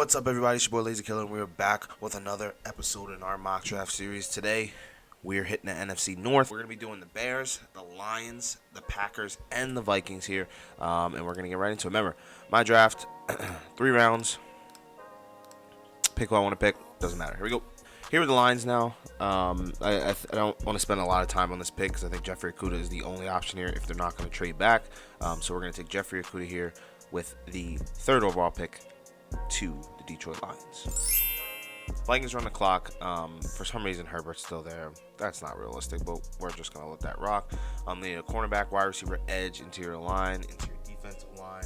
What's up, everybody? It's your boy Lazy Killer, and we're back with another episode in our mock draft series. Today, we're hitting the NFC North. We're going to be doing the Bears, the Lions, the Packers, and the Vikings here, and we're going to get right into it. Remember, my draft, 3 rounds. Pick who I want to pick. Doesn't matter. Here we go. Here are the lines now. I don't want to spend a lot of time on this pick because I think Jeffrey Okudah is the only option here if they're not going to trade back. So we're going to take Jeffrey Okudah here with the 3rd overall pick to the Detroit Lions. Vikings are on the clock. For some reason, Herbert's still there. That's not realistic, but we're just going to let that rock. They need a cornerback, wide receiver, edge, interior line, interior defensive line.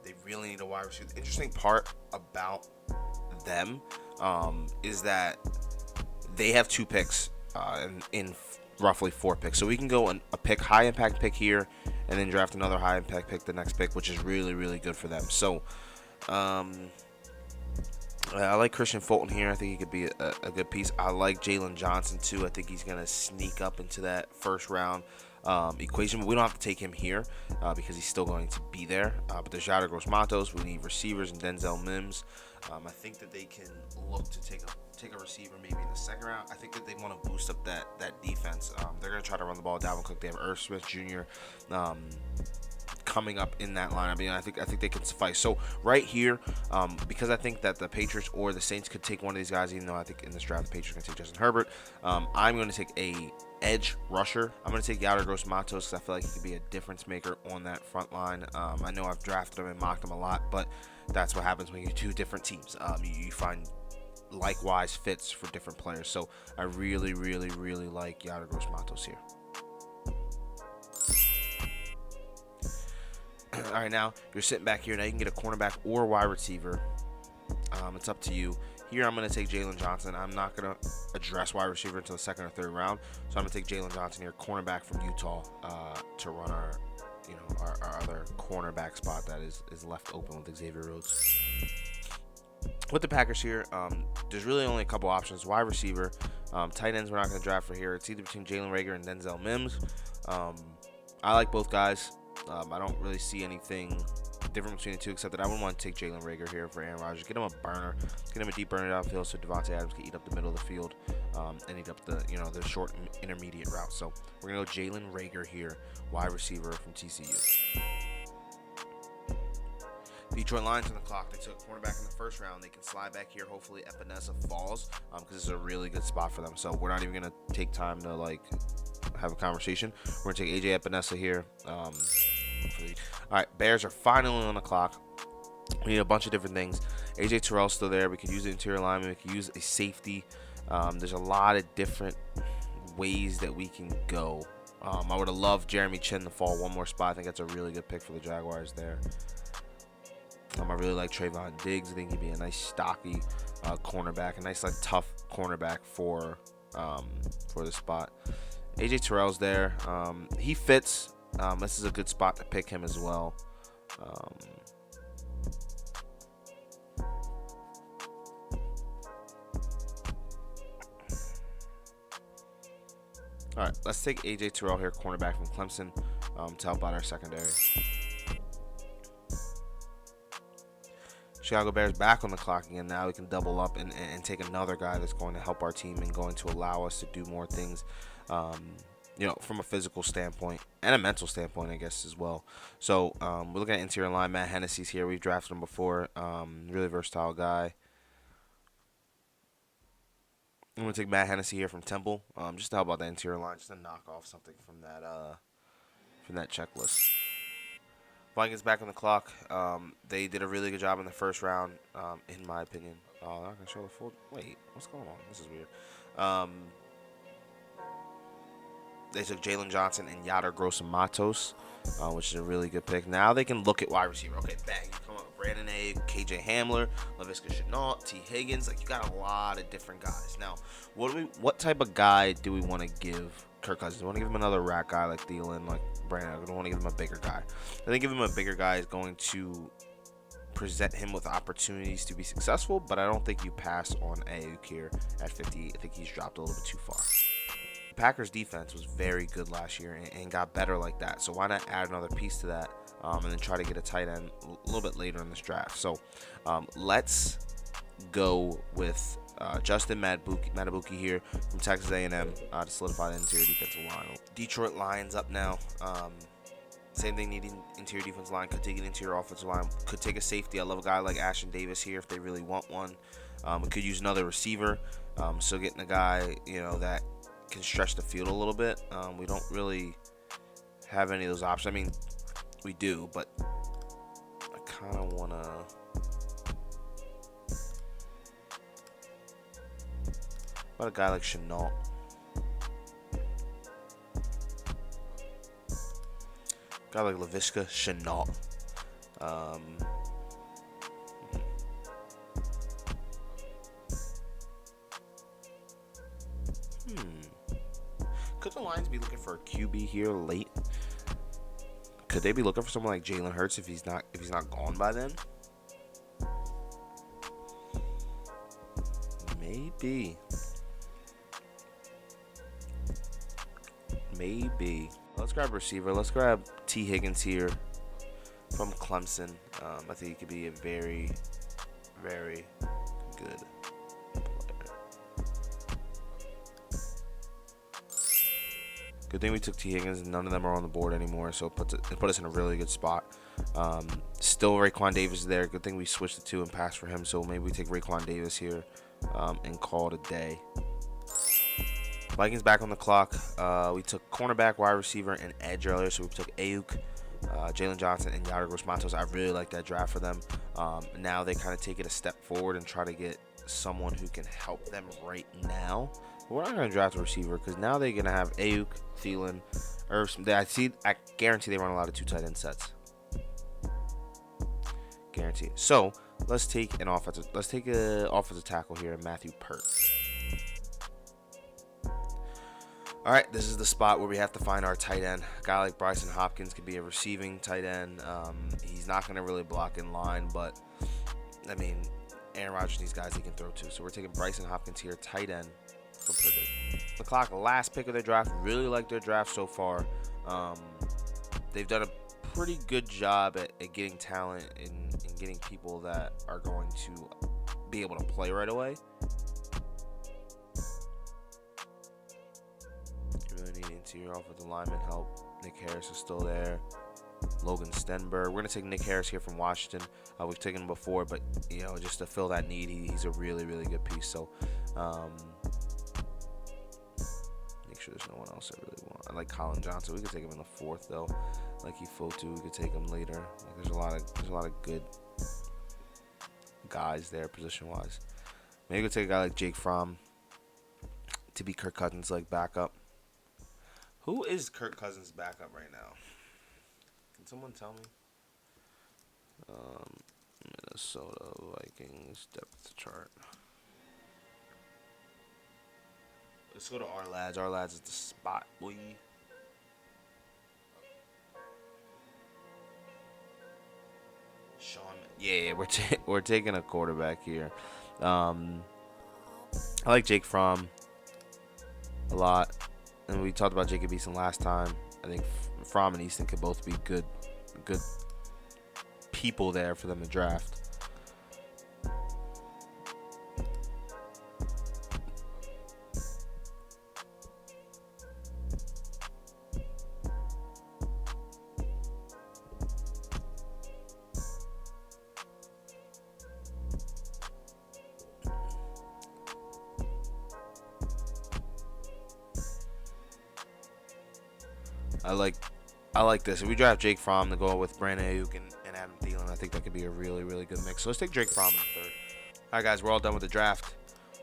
They really need a wide receiver. The interesting part about them is that they have 2 picks in roughly 4 picks. So we can go a pick, high impact pick here, and then draft another high impact pick the next pick, which is really, really good for them. So I like Christian Fulton here. I think he could be a good piece. I like Jalen Johnson too. I think he's going to sneak up into that first round equation. But we don't have to take him here because he's still going to be there. But there's Rodgers. We need receivers and Denzel Mims. I think that they can look to take a receiver maybe in the 2nd round. I think that they want to boost up that defense. They're going to try to run the ball. Dalvin Cook. They have Irv Smith Jr. Coming up in that lineup. I think they can suffice. So right here, because I think that the Patriots or the Saints could take one of these guys, even though I think in this draft the Patriots are going to take Justin Herbert. I'm going to take a edge rusher. I'm going to take Rodgers because I feel like he could be a difference maker on that front line. I know I've drafted him and mocked him a lot, but that's what happens when you do different teams. You find likewise fits for different players. So I really, really, really like Rodgers here. All right, now you're sitting back here. Now you can get a cornerback or wide receiver. It's up to you. Here I'm going to take Jalen Johnson. I'm not going to address wide receiver until the 2nd or 3rd round. So I'm going to take Jalen Johnson here, cornerback from Utah, to run our other cornerback spot that is left open with Xavier Rhodes. With the Packers here, there's really only a couple options. Wide receiver, tight ends we're not going to draft for here. It's either between Jalen Raegor and Denzel Mims. I like both guys. I don't really see anything different between the two, except that I wouldn't want to take Jalen Raegor here for Aaron Rodgers. Get him a burner. Get him a deep burner downfield so Devontae Adams can eat up the middle of the field and eat up the short intermediate route. So we're going to go Jalen Raegor here, wide receiver from TCU. Detroit Lions on the clock. They took a cornerback in the 1st round. They can slide back here. Hopefully Epinesa falls because this is a really good spot for them. So we're not even going to take time to have a conversation. We're going to take AJ Epinesa here. All right, Bears are finally on the clock. We need a bunch of different things. AJ Terrell's still there. We could use the interior lineman. We could use a safety. There's a lot of different ways that we can go. I would have loved Jeremy Chin to fall one more spot. I think that's a really good pick for the Jaguars there. I really like Trayvon Diggs. I think he'd be a nice stocky cornerback, a nice tough cornerback for the spot. AJ Terrell's there. He fits. This is a good spot to pick him as well. All right, let's take AJ Terrell here, cornerback from Clemson, to help out our secondary. Chicago Bears back on the clock again. Now we can double up and take another guy that's going to help our team and going to allow us to do more things, from a physical standpoint and a mental standpoint, I guess, as well. So we're looking at interior line. Matt Hennessy's here. We've drafted him before. Really versatile guy. I'm going to take Matt Hennessy here from Temple, just to help out the interior line, just to knock off something from that checklist. Vikings back on the clock. They did a really good job in the 1st round, in my opinion. Oh, I'm not going to show the full. Wait, what's going on? This is weird. They took Jalen Johnson and Yada Gross-Matos, which is a really good pick. Now they can look at wide receiver. Okay, bang. Come on. Brandon A, KJ Hamler, Laviska Shenault, T. Higgins. You got a lot of different guys. Now, what type of guy do we want to give Kirk Cousins? We want to give him another rack guy like Thielen, like Brandon. I don't want to give him a bigger guy. I think giving him a bigger guy is going to present him with opportunities to be successful, but I don't think you pass on Ayuk here at 58. I think he's dropped a little bit too far. The Packers defense was very good last year and got better like that. So why not add another piece to that and then try to get a tight end a little bit later in this draft. So let's go with Justin Matabuki here from Texas A&M to solidify the interior defensive line. Detroit Lions up now. Same thing, needing interior defensive line. Could take an interior offensive line. Could take a safety. I love a guy like Ashton Davis here if they really want one. We could use another receiver. So getting a guy, that can stretch the field a little bit. We don't really have any of those options. I mean, we do, but I kind of want to... What about a guy like Chenault? A guy like Laviska Chenault. Could the Lions be looking for a QB here late? Could they be looking for someone like Jalen Hurts if he's not gone by then? Maybe. Let's grab a receiver. Let's grab T. Higgins here from Clemson. I think he could be a very, very good player. Good thing we took T. Higgins and none of them are on the board anymore, so it put us in a really good spot. Still Raekwon Davis is there. Good thing we switched the two and passed for him, so maybe we take Raekwon Davis here and call it a day. Vikings back on the clock. We took cornerback, wide receiver, and edge earlier, so we took Ayuk, Jalen Johnson, and Yair Matos. I really like that draft for them. Now they kind of take it a step forward and try to get someone who can help them right now. But we're not going to draft a receiver because now they're going to have Ayuk, Thielen, I guarantee they run a lot of two tight end sets. Guaranteed. So let's take an offensive tackle here, Matthew Pert. All right, this is the spot where we have to find our tight end. A guy like Bryson Hopkins could be a receiving tight end. He's not going to really block in line, but, I mean, Aaron Rodgers needs guys he can throw to. So we're taking Bryson Hopkins here, tight end from Purdue. The clock, last pick of their draft. Really like their draft so far. They've done a pretty good job at getting talent and getting people that are going to be able to play right away. Interior offensive lineman help. Nick Harris is still there. Logan Stenberg. We're gonna take Nick Harris here from Washington. We've taken him before, but just to fill that need, he's a really, really good piece. So make sure there's no one else I really want. I like Colin Johnson. We could take him in the fourth though. Like Ifotu, we could take him later. There's a lot of good guys there position wise. Maybe we could take a guy like Jake Fromm to be Kirk Cousins like backup. Who is Kirk Cousins' backup right now? Can someone tell me? Minnesota Vikings depth chart. Let's go to our lads. Our lads is the spot, boy. Sean. Yeah, we're taking a quarterback here. I like Jake Fromm a lot. And we talked about Jacob Eason last time. I think Fromm and Easton could both be good people there for them to draft. I like this. If we draft Jake Fromm to go with Brandon Ayuk and Adam Thielen, I think that could be a really, really good mix. So let's take Jake Fromm in the third. All right, guys, we're all done with the draft.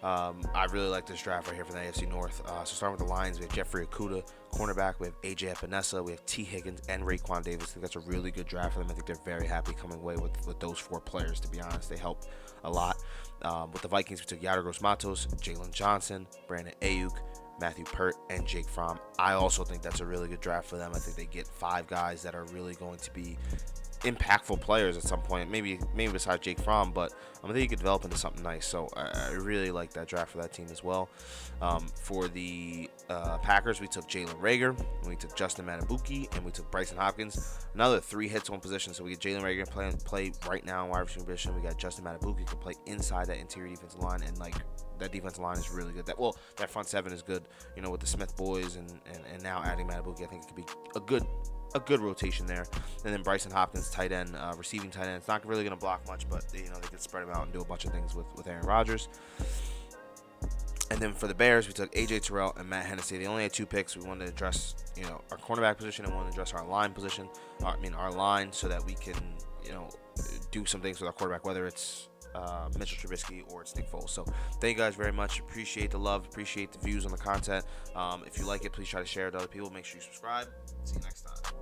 I really like this draft right here from the AFC North. So starting with the Lions, we have Jeffrey Okudah, cornerback. We have AJ Epinesa. We have T. Higgins and Raekwon Davis. I think that's a really good draft for them. I think they're very happy coming away with those four players, to be honest. They help a lot. With the Vikings, we took Yair Matos, Jalen Johnson, Brandon Ayuk, Matthew Pert, and Jake Fromm. I also think that's a really good draft for them. I think they get 5 guys that are really going to be impactful players at some point. Maybe besides Jake Fromm, but I think he could develop into something nice. So I really like that draft for that team as well. For the Packers, we took Jalen Raegor, and we took Justin Matabuki, and we took Bryson Hopkins. Another 3 hits, 1 position. So we get Jalen Raegor play right now in wide receiver position. We got Justin Matabuki who can play inside that interior defensive line, and like that defensive line is really good. That front 7 is good. With the Smith boys and now adding Matabuki, I think it could be a good rotation there. And then Bryson Hopkins, tight end, receiving tight end. It's not really going to block much, but they can spread him out and do a bunch of things with Aaron Rodgers. And then for the Bears, we took A.J. Terrell and Matt Hennessy. They only had 2 picks. We wanted to address, our cornerback position and wanted to address our line position. Our line, so that we can, do some things with our quarterback, whether it's Mitchell Trubisky or it's Nick Foles. So thank you guys very much. Appreciate the love. Appreciate the views on the content. If you like it, please try to share it to other people. Make sure you subscribe. See you next time.